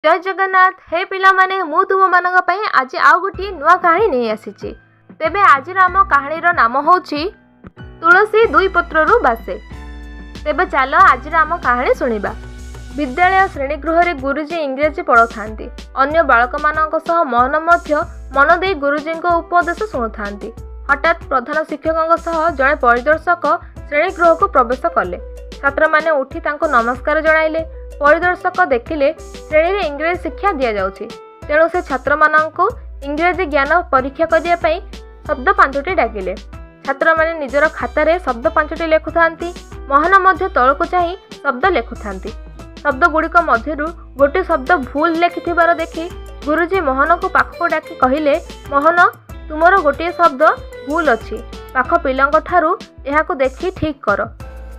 जय जगन्नाथ। हे पिला माने मु तुम मानक पई आज आउ गोटी नुआ कहानी नहीं आसीची। तेबे आज आम कहानीर नाम होची तुलसी दुई पत्ररु बासे। तेबे चलो आज आम कहानी सुनिबा। विद्यालय श्रेणीगृह रे गुरुजी इंग्रेजी पढ़ाउथांती। अन्य बालक मानक सह मोहन मध्य मन दे गुरुजी को उपदेश शुणुथांती। हठात प्रधान शिक्षक सह जड़े परिदर्शक श्रेणीगृह को प्रवेश कले। छात्र माने उठी तांको नमस्कार जणाइले। परिदर्शक देखिले श्रेणी रे इंग्रेजी शिक्षा दिया जाउछि। तेणु से छात्र मानक इंग्रेजी ज्ञान परीक्षा करिया पई शब्द पांचटी डाकिले। छात्र माने निजर खाता रे शब्द पांचटी लेखुथांती। मोहन मध्य तळको चाहि शब्द लेखुथांती। शब्द गुड़िक मध्यरु गोटे शब्द भूल लेखिथिबार देखि गुरुजी मोहन को पाखको डाकी कहिले, मोहन तुमर गोटे शब्द भूल अछि, पाख पिलांक ठारू एहाको देखि ठीक कर।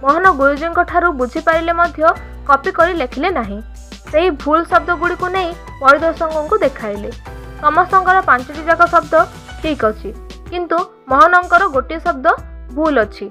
मोहन गुरुजी ठारू बुझी पारिले मध्य कॉपी करी लेखिले नाही। सेही भूल शब्द गुड़िक नहीं परिदर्शकों को देखाइले। समस्तंकर पांचटी जाक शब्द ठीक अछि, किंतु मोहनंकर गोटे शब्द भूल अछि।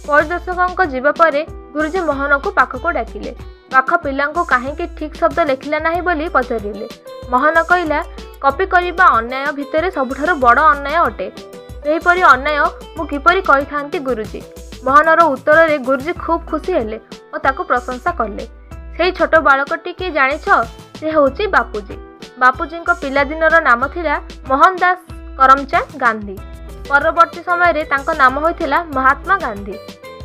परिदर्शकों जीवा परे गुरुजी मोहन को पाखको डाकिले। पाख पिलांको काहेकि ठीक शब्द लेखिला नाही बोली पचारिले। मोहन कहिला, कॉपी करिबा अन्याय भितरे सबुठारु बड़ अन्याय अटे। सेहीपरि अन्याय मु किपरि करिथांती गुरुजी। मोहनर उत्तर रे गुरुजी खूब खुशी हेले और ताको प्रशंसा करले। सेही छोट बालकटी के जानिछ, से होची बापूजी। बापूजी को पिलादिनर नाम थिला मोहनदास करमचंद गांधी। परवर्ती समय रे तांको नाम होइथिला महात्मा गांधी।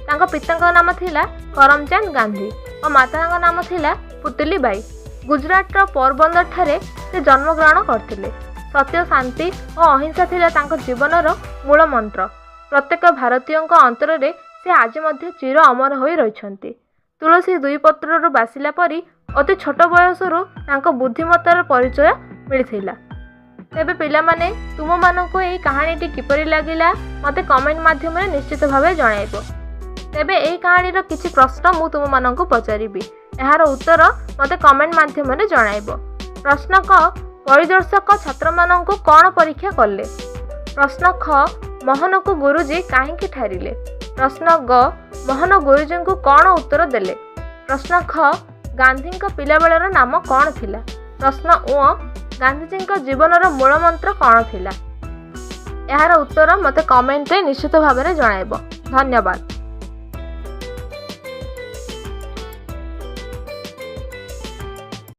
तांको पितांको नाम थिला करमचंद गांधी और मातांको नाम थिला पुतली बाई। गुजरात पोरबंदर ठारे से जन्म ग्रहण करथिले। सत्य, शांति और अहिंसा थिला तांको जीवनर मूल मंत्र। प्रत्येक भारतीयों अंतर रे से आज मध्य चिर अमर होई रहिछंती। तुलसी दुई पत्ररु बासिला परी अति छोट बयसरु तांको बुद्धिमत्तार परिचय मिलिथिला। तेबे पिला माने तुम मानको एई कहानीटी किपरि लागिला मते कमेंट माध्यम रे निश्चित भावे जणाइबो। तेबे एई कहानीर किछि प्रश्न मु तुम मानको पचारिबी, एहार उत्तर मते कमेंट माध्यम रे जणाइबो। प्रश्न क, परिदर्शक छात्र मानको कोन परीक्षा करले। प्रश्न ख, मोहन को गुरुजी काहेकि ठारिले। प्रश्न ग, मोहन गुरुजी को कौन उत्तर देले। प्रश्न ख, गांधी पिला बेलर नाम कौन थिला। प्रश्न उ, गांधीजी जीवनर मूल मंत्र कौन थिला। यार उत्तर मते कमेंट रे निश्चित भाव में जणाइबो। धन्यवाद।